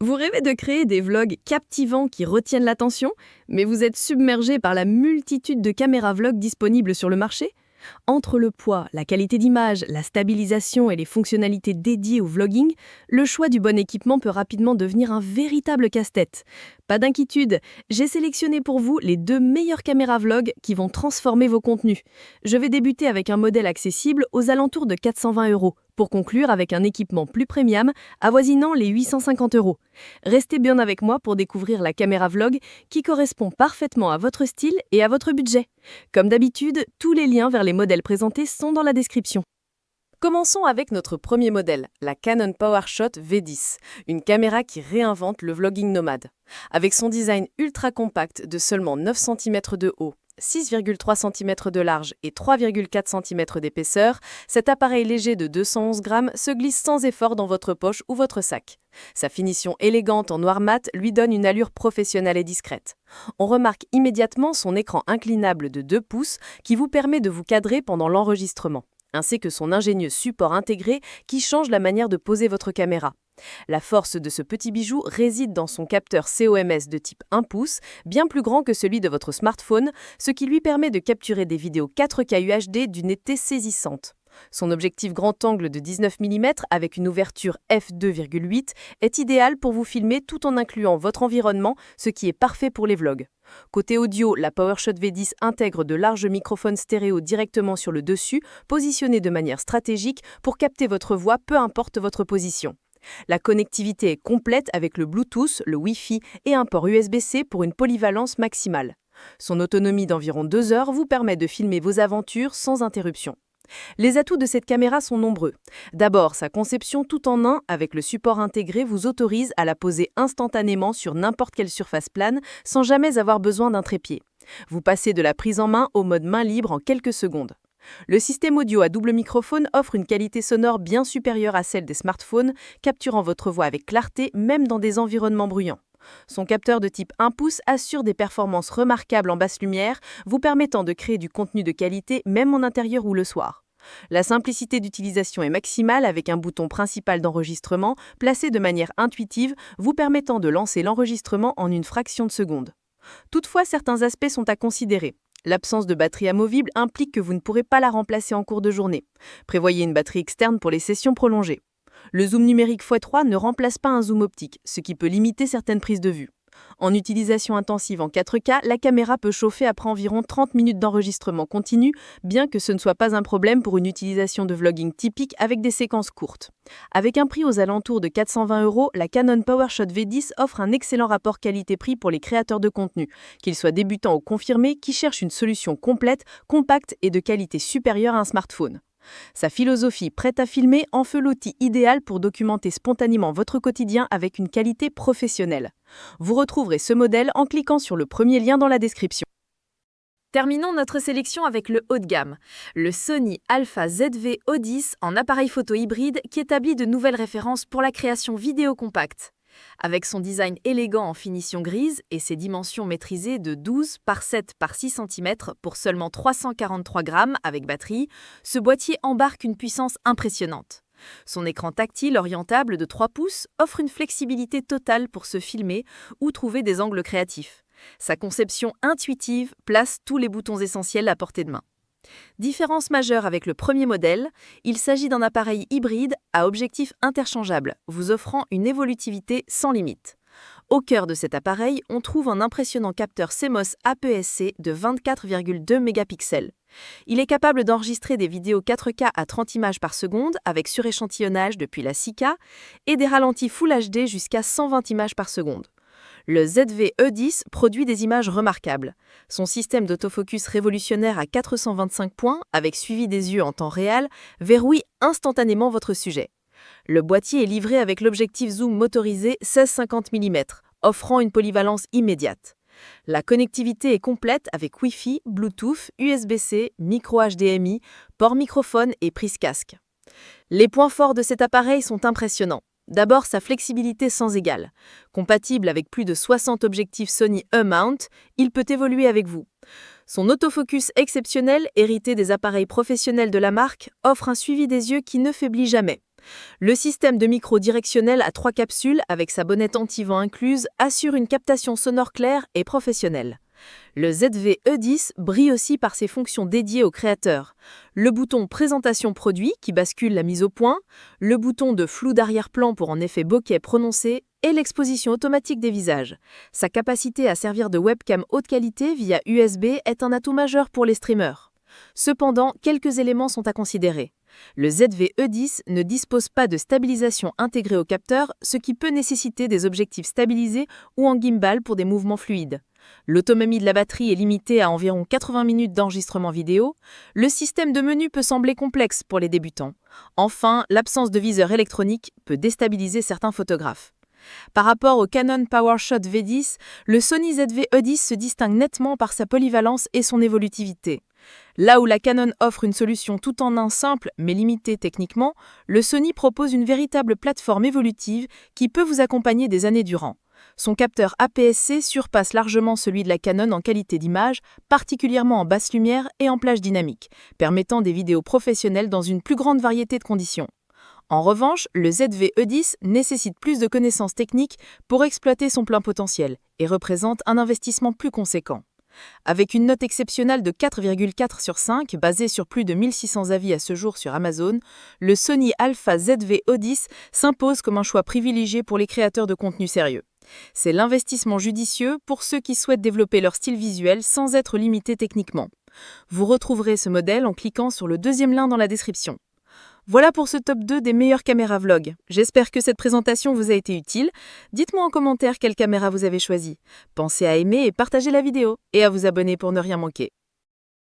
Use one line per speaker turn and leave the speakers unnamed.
Vous rêvez de créer des vlogs captivants qui retiennent l'attention, mais vous êtes submergé par la multitude de caméras vlogs disponibles sur le marché? Entre le poids, la qualité d'image, la stabilisation et les fonctionnalités dédiées au vlogging, le choix du bon équipement peut rapidement devenir un véritable casse-tête. Pas d'inquiétude, j'ai sélectionné pour vous les 2 meilleures caméras vlog qui vont transformer vos contenus. Je vais débuter avec un modèle accessible aux alentours de 420 euros, pour conclure avec un équipement plus premium avoisinant les 850 euros. Restez bien avec moi pour découvrir la caméra vlog qui correspond parfaitement à votre style et à votre budget. Comme d'habitude, tous les liens vers les modèles présentés sont dans la description. Commençons avec notre premier modèle, la Canon PowerShot V10, une caméra qui réinvente le vlogging nomade. Avec son design ultra compact de seulement 9 cm de haut, 6,3 cm de large et 3,4 cm d'épaisseur, cet appareil léger de 211 grammes se glisse sans effort dans votre poche ou votre sac. Sa finition élégante en noir mat lui donne une allure professionnelle et discrète. On remarque immédiatement son écran inclinable de 2 pouces qui vous permet de vous cadrer pendant l'enregistrement, ainsi que son ingénieux support intégré qui change la manière de poser votre caméra. La force de ce petit bijou réside dans son capteur COMS de type 1 pouce, bien plus grand que celui de votre smartphone, ce qui lui permet de capturer des vidéos 4K UHD d'une netteté saisissante. Son objectif grand angle de 19 mm avec une ouverture f2,8 est idéal pour vous filmer tout en incluant votre environnement, ce qui est parfait pour les vlogs. Côté audio, la PowerShot V10 intègre de larges microphones stéréo directement sur le dessus, positionnés de manière stratégique pour capter votre voix peu importe votre position. La connectivité est complète avec le Bluetooth, le Wi-Fi et un port USB-C pour une polyvalence maximale. Son autonomie d'environ 2 heures vous permet de filmer vos aventures sans interruption. Les atouts de cette caméra sont nombreux. D'abord, sa conception tout en un avec le support intégré vous autorise à la poser instantanément sur n'importe quelle surface plane sans jamais avoir besoin d'un trépied. Vous passez de la prise en main au mode main libre en quelques secondes. Le système audio à double microphone offre une qualité sonore bien supérieure à celle des smartphones, capturant votre voix avec clarté même dans des environnements bruyants. Son capteur de type 1 pouce assure des performances remarquables en basse lumière, vous permettant de créer du contenu de qualité même en intérieur ou le soir. La simplicité d'utilisation est maximale avec un bouton principal d'enregistrement placé de manière intuitive, vous permettant de lancer l'enregistrement en une fraction de seconde. Toutefois, certains aspects sont à considérer. L'absence de batterie amovible implique que vous ne pourrez pas la remplacer en cours de journée. Prévoyez une batterie externe pour les sessions prolongées. Le zoom numérique x3 ne remplace pas un zoom optique, ce qui peut limiter certaines prises de vue. En utilisation intensive en 4K, la caméra peut chauffer après environ 30 minutes d'enregistrement continu, bien que ce ne soit pas un problème pour une utilisation de vlogging typique avec des séquences courtes. Avec un prix aux alentours de 420 euros, la Canon PowerShot V10 offre un excellent rapport qualité-prix pour les créateurs de contenu, qu'ils soient débutants ou confirmés, qui cherchent une solution complète, compacte et de qualité supérieure à un smartphone. Sa philosophie prête à filmer en fait l'outil idéal pour documenter spontanément votre quotidien avec une qualité professionnelle. Vous retrouverez ce modèle en cliquant sur le premier lien dans la description. Terminons notre sélection avec le haut de gamme, le Sony Alpha ZV-O10 en appareil photo hybride qui établit de nouvelles références pour la création vidéo compacte. Avec son design élégant en finition grise et ses dimensions maîtrisées de 12 par 7 par 6 cm pour seulement 343 grammes avec batterie, ce boîtier embarque une puissance impressionnante. Son écran tactile orientable de 3 pouces offre une flexibilité totale pour se filmer ou trouver des angles créatifs. Sa conception intuitive place tous les boutons essentiels à portée de main. Différence majeure avec le premier modèle, il s'agit d'un appareil hybride à objectif interchangeable, vous offrant une évolutivité sans limite. Au cœur de cet appareil, on trouve un impressionnant capteur CMOS APS-C de 24,2 mégapixels. Il est capable d'enregistrer des vidéos 4K à 30 images par seconde avec suréchantillonnage depuis la 6K et des ralentis Full HD jusqu'à 120 images par seconde. Le ZV-E10 produit des images remarquables. Son système d'autofocus révolutionnaire à 425 points, avec suivi des yeux en temps réel, verrouille instantanément votre sujet. Le boîtier est livré avec l'objectif zoom motorisé 16-50 mm, offrant une polyvalence immédiate. La connectivité est complète avec Wi-Fi, Bluetooth, USB-C, micro HDMI, port microphone et prise casque. Les points forts de cet appareil sont impressionnants. D'abord, sa flexibilité sans égale. Compatible avec plus de 60 objectifs Sony E-mount, il peut évoluer avec vous. Son autofocus exceptionnel, hérité des appareils professionnels de la marque, offre un suivi des yeux qui ne faiblit jamais. Le système de micro directionnel à 3 capsules avec sa bonnette anti-vent incluse assure une captation sonore claire et professionnelle. Le ZV-E10 brille aussi par ses fonctions dédiées aux créateurs. Le bouton Présentation produit qui bascule la mise au point, le bouton de flou d'arrière-plan pour un effet bokeh prononcé et l'exposition automatique des visages. Sa capacité à servir de webcam haute qualité via USB est un atout majeur pour les streamers. Cependant, quelques éléments sont à considérer. Le ZV-E10 ne dispose pas de stabilisation intégrée au capteur, ce qui peut nécessiter des objectifs stabilisés ou en gimbal pour des mouvements fluides. L'autonomie de la batterie est limitée à environ 80 minutes d'enregistrement vidéo. Le système de menu peut sembler complexe pour les débutants. Enfin, l'absence de viseur électronique peut déstabiliser certains photographes. Par rapport au Canon PowerShot V10, le Sony ZV-E10 se distingue nettement par sa polyvalence et son évolutivité. Là où la Canon offre une solution tout en un simple mais limitée techniquement, le Sony propose une véritable plateforme évolutive qui peut vous accompagner des années durant. Son capteur APS-C surpasse largement celui de la Canon en qualité d'image, particulièrement en basse lumière et en plage dynamique, permettant des vidéos professionnelles dans une plus grande variété de conditions. En revanche, le ZV-E10 nécessite plus de connaissances techniques pour exploiter son plein potentiel et représente un investissement plus conséquent. Avec une note exceptionnelle de 4,4 sur 5, basée sur plus de 1600 avis à ce jour sur Amazon, le Sony Alpha ZV-E10 s'impose comme un choix privilégié pour les créateurs de contenu sérieux. C'est l'investissement judicieux pour ceux qui souhaitent développer leur style visuel sans être limités techniquement. Vous retrouverez ce modèle en cliquant sur le deuxième lien dans la description. Voilà pour ce top 2 des meilleures caméras vlog. J'espère que cette présentation vous a été utile. Dites-moi en commentaire quelle caméra vous avez choisie. Pensez à aimer et partager la vidéo et à vous abonner pour ne rien manquer.